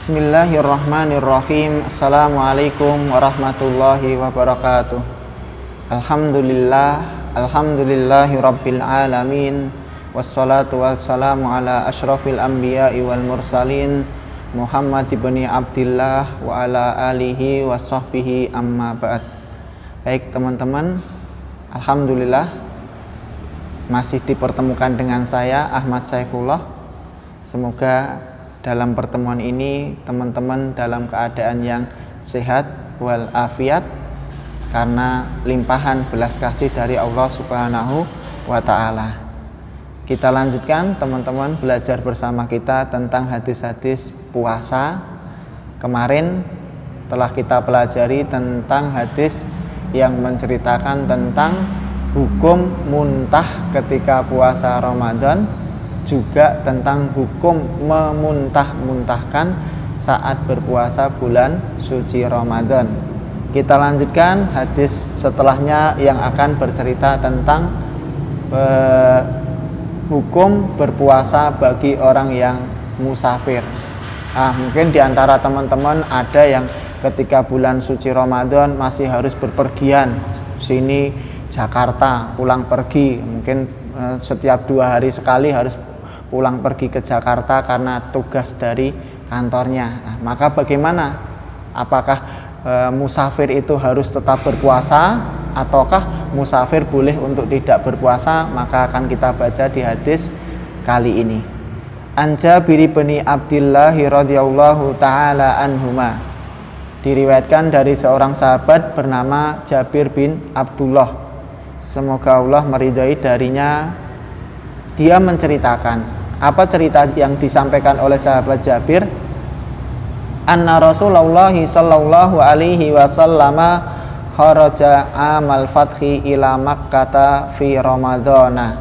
Bismillahirrahmanirrahim. Assalamualaikum warahmatullahi wabarakatuh. Alhamdulillahi rabbil alamin. Wassalatu wassalamu ala ashrafil anbiya'i wal mursalin Muhammad ibn Abdillah wa ala alihi wa sahbihi amma ba'd. Baik teman-teman, alhamdulillah masih dipertemukan dengan saya Ahmad Saifullah. Semoga dalam pertemuan ini teman-teman dalam keadaan yang sehat walafiat karena limpahan belas kasih dari Allah Subhanahu wa Ta'ala. Kita lanjutkan teman-teman belajar bersama kita tentang hadis-hadis puasa. Kemarin telah kita pelajari tentang hadis yang menceritakan tentang hukum muntah ketika puasa Ramadan, juga tentang hukum memuntah-muntahkan saat berpuasa bulan suci Ramadan. Kita lanjutkan hadis setelahnya yang akan bercerita tentang hukum berpuasa bagi orang yang musafir. Mungkin diantara teman-teman ada yang ketika bulan suci Ramadan masih harus berpergian sini Jakarta, pulang pergi, mungkin setiap 2 hari sekali harus pulang pergi ke Jakarta karena tugas dari kantornya. Maka bagaimana? Apakah musafir itu harus tetap berpuasa ataukah musafir boleh untuk tidak berpuasa? Maka akan kita baca di hadis kali ini. An Jabir bin Abdillah radhiyallahu taala anhuma. Diriwayatkan dari seorang sahabat bernama Jabir bin Abdullah. Semoga Allah meridhai darinya. Dia menceritakan, apa cerita yang disampaikan oleh sahabat Jabir? Anna Rasulullah sallallahu alaihi wasallam kharaja amal fathi ila Makkah fi Ramadana.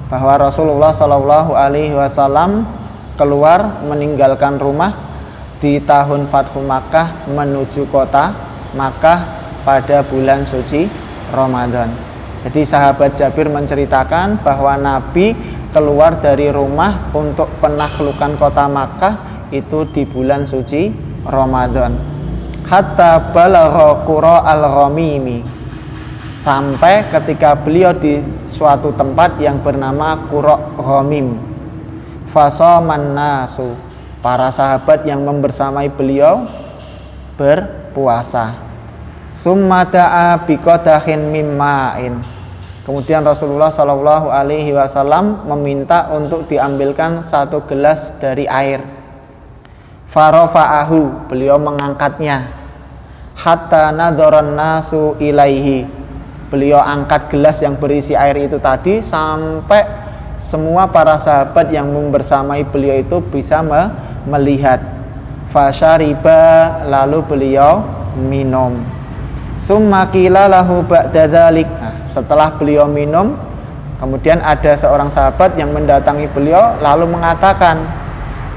Bahwa Rasulullah sallallahu alaihi wasallam keluar meninggalkan rumah di tahun Fathu Makkah menuju kota Makkah pada bulan suci Ramadan. Jadi sahabat Jabir menceritakan bahwa Nabi keluar dari rumah untuk penaklukan kota Makkah itu di bulan suci Ramadan. Hatta balagha qura al-ghamimi, sampai ketika beliau di suatu tempat yang bernama Qura Ghamim. Fasaman nasu, para sahabat yang membersamai beliau berpuasa. Summa da'a biqadahin mimma'in. Kemudian Rasulullah Shallallahu Alaihi Wasallam meminta untuk diambilkan 1 gelas dari air. Farofa'ahu, beliau mengangkatnya. Hatta nadharan nasu ilaihi, beliau angkat gelas yang berisi air itu tadi sampai semua para sahabat yang membersamai beliau itu bisa melihat. Fasyariba, lalu beliau minum. Summa qila lahu ba'da dzalik. Setelah beliau minum, kemudian ada seorang sahabat yang mendatangi beliau lalu mengatakan,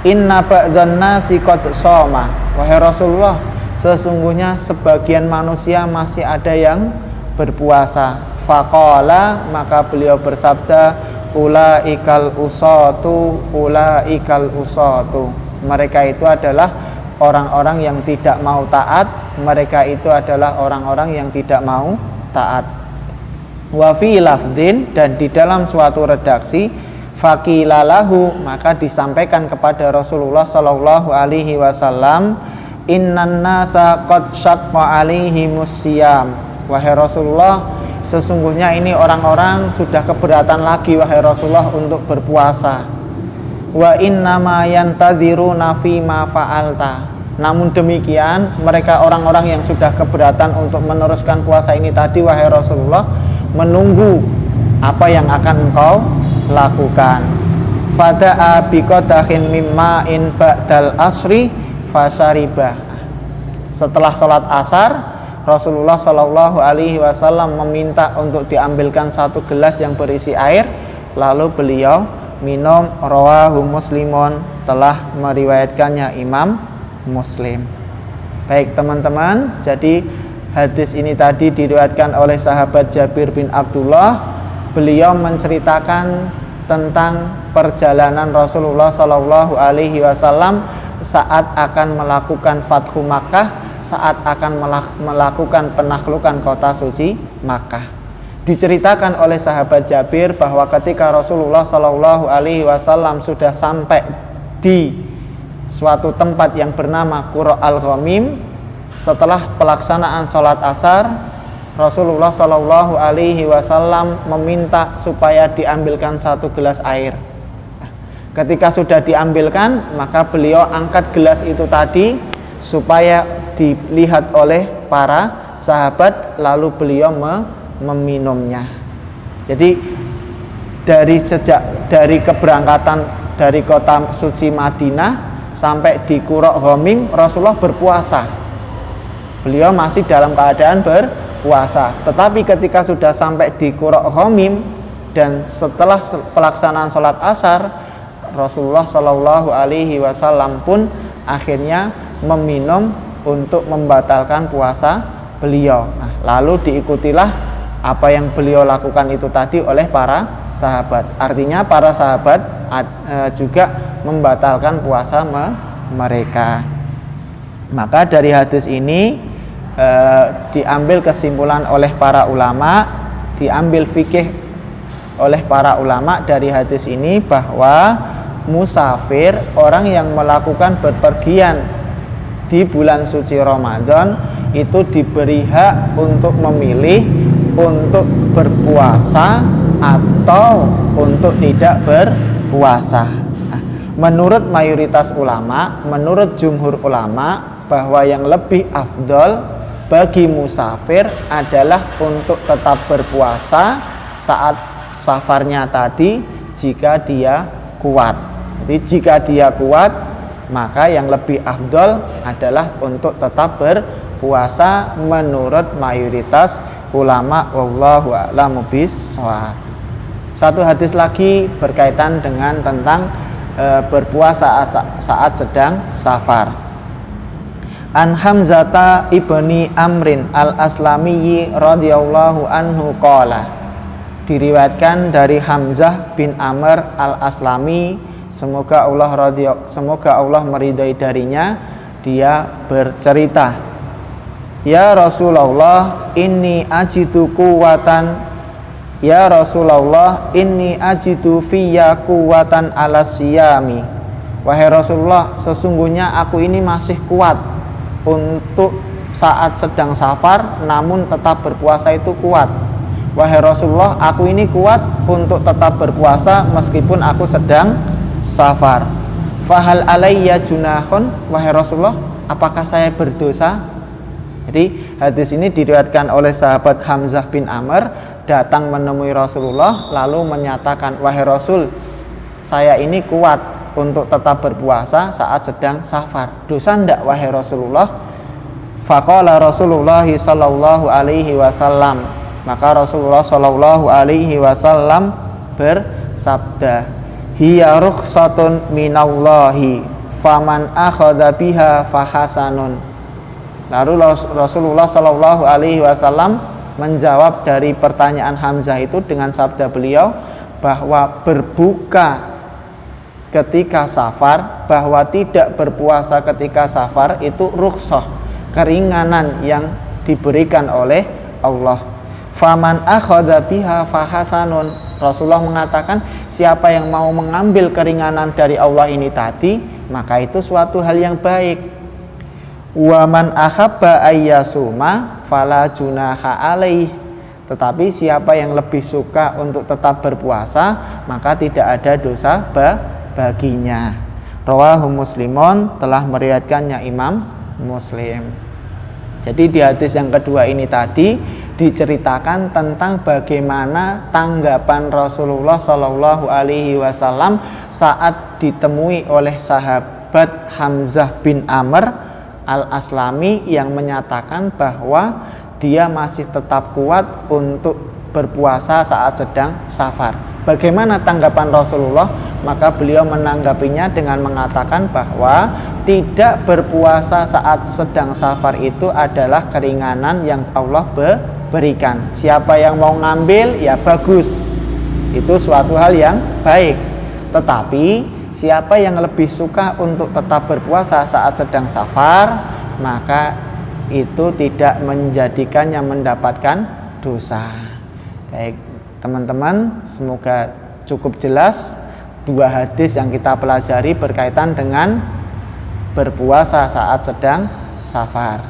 inna ba'dzan nasi qad shoma. Wahai Rasulullah, sesungguhnya sebagian manusia masih ada yang berpuasa. Faqala, maka beliau bersabda, ulaikal usatu, ulaikal usatu. Mereka itu adalah orang-orang yang tidak mau taat, mereka itu adalah orang-orang yang tidak mau taat. Wa fi lafdin, dan di dalam suatu redaksi, faqilalahu, maka disampaikan kepada Rasulullah sallallahu alaihi wasallam, innan nasa qad syaqqa alaihimus siyam. Wahai Rasulullah, sesungguhnya ini orang-orang sudah keberatan lagi wahai Rasulullah untuk berpuasa. Wa innama yantadziruna fi ma fa'alta. Namun demikian, mereka orang-orang yang sudah keberatan untuk meneruskan puasa ini tadi wahai Rasulullah, menunggu apa yang akan engkau lakukan. Fada'a biqadahin mimma'in ba'dal asri fasyariba. Setelah sholat asar, Rasulullah Shallallahu Alaihi Wasallam meminta untuk diambilkan 1 gelas yang berisi air, lalu beliau minum. Rawahu Muslimun, telah meriwayatkannya Imam Muslim. Baik teman-teman, jadi hadis ini tadi diriwayatkan oleh sahabat Jabir bin Abdullah. Beliau menceritakan tentang perjalanan Rasulullah Shallallahu Alaihi Wasallam saat akan melakukan Fathu Makkah, saat akan melakukan penaklukan kota suci Makkah. Diceritakan oleh sahabat Jabir bahwa ketika Rasulullah Shallallahu Alaihi Wasallam sudah sampai di suatu tempat yang bernama Qura al-Ghamim, setelah pelaksanaan sholat asar, Rasulullah Shallallahu Alaihi Wasallam meminta supaya diambilkan satu gelas air. Ketika sudah diambilkan, maka beliau angkat gelas itu tadi supaya dilihat oleh para sahabat, lalu beliau meminumnya. Jadi dari keberangkatan dari kota suci Madinah sampai di Qura Ghamim, Rasulullah berpuasa. Beliau masih dalam keadaan berpuasa. Tetapi ketika sudah sampai di Qura Ghamim dan setelah pelaksanaan sholat asar, Rasulullah Shallallahu Alaihi Wasallam pun akhirnya meminum untuk membatalkan puasa beliau. Nah, lalu diikutilah apa yang beliau lakukan itu tadi oleh para sahabat. Artinya para sahabat juga membatalkan puasa mereka. Maka dari hadis ini diambil kesimpulan oleh para ulama, diambil fikih oleh para ulama dari hadis ini bahwa musafir, orang yang melakukan bepergian di bulan suci Ramadan, itu diberi hak untuk memilih untuk berpuasa atau untuk tidak berpuasa. Nah, menurut mayoritas ulama, menurut jumhur ulama, bahwa yang lebih afdol bagi musafir adalah untuk tetap berpuasa saat safarnya tadi jika dia kuat. Jadi jika dia kuat, maka yang lebih afdol adalah untuk tetap berpuasa menurut mayoritas ulama. Wallahu a'lamu bishawab. Satu hadis lagi berkaitan dengan tentang berpuasa saat sedang safar. An Hamzata ibni Amrin al-Aslamiyyi radhiyallahu anhu qala, diriwayatkan dari Hamzah bin Amr al-Aslami, semoga Allah meridai darinya, dia bercerita, ya Rasulullah inni ajidu quwwatan, ya Rasulullah inni ajidu fiyya quwwatan ala siyami, wahai Rasulullah, sesungguhnya aku ini masih kuat untuk saat sedang safar, namun tetap berpuasa itu kuat. Wahai Rasulullah, aku ini kuat untuk tetap berpuasa meskipun aku sedang safar. Fahal alayya junahun, wahai Rasulullah, apakah saya berdosa? Jadi hadis ini diriwayatkan oleh sahabat Hamzah bin Amr, datang menemui Rasulullah lalu menyatakan, wahai Rasul, saya ini kuat untuk tetap berpuasa saat sedang safar. Dosa ndak wahai Rasulullah? Faqala Rasulullah sallallahu alaihi wasallam, maka Rasulullah sallallahu alaihi wasallam bersabda, hiya rukhsatun minallahi faman akhadha biha fahasanun. Lalu Rasulullah sallallahu alaihi wasallam menjawab dari pertanyaan Hamzah itu dengan sabda beliau bahwa berbuka ketika safar, bahwa tidak berpuasa ketika safar itu rukhsah, keringanan yang diberikan oleh Allah. Faman akhadha biha fahasanun. Rasulullah mengatakan, siapa yang mau mengambil keringanan dari Allah ini tadi, maka itu suatu hal yang baik. Wa man ahabba ayyasuma fala junaha alaih. Tetapi siapa yang lebih suka untuk tetap berpuasa, maka tidak ada dosa baginya. Rawahu Muslimun, telah meriwayatkannya Imam Muslim. Jadi di hadis yang kedua ini tadi diceritakan tentang bagaimana tanggapan Rasulullah Shallallahu Alaihi Wasallam saat ditemui oleh sahabat Hamzah bin Amr al-Aslami yang menyatakan bahwa dia masih tetap kuat untuk berpuasa saat sedang safar. Bagaimana tanggapan Rasulullah? Maka beliau menanggapinya dengan mengatakan bahwa tidak berpuasa saat sedang safar itu adalah keringanan yang Allah berikan. Siapa yang mau ngambil, ya bagus, itu suatu hal yang baik. Tetapi siapa yang lebih suka untuk tetap berpuasa saat sedang safar, maka itu tidak menjadikannya mendapatkan dosa. Baik, teman-teman, semoga cukup jelas dua hadis yang kita pelajari berkaitan dengan berpuasa saat sedang safar.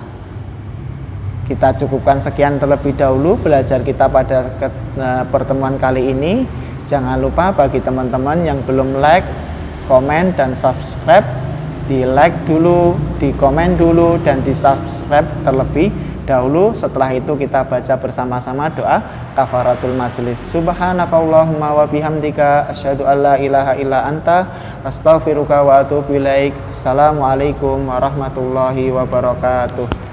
Kita cukupkan sekian terlebih dahulu belajar kita pada pertemuan kali ini. Jangan lupa bagi teman-teman yang belum like, komen, dan subscribe, di like dulu, di komen dulu, dan di subscribe terlebih dahulu. Setelah itu kita baca bersama-sama doa kafaratul majelis. Subhanakallahumma wa bihamdika asyhadu alla ilaha illa anta astaghfiruka wa atubu ilaik. Assalamualaikum warahmatullahi wabarakatuh.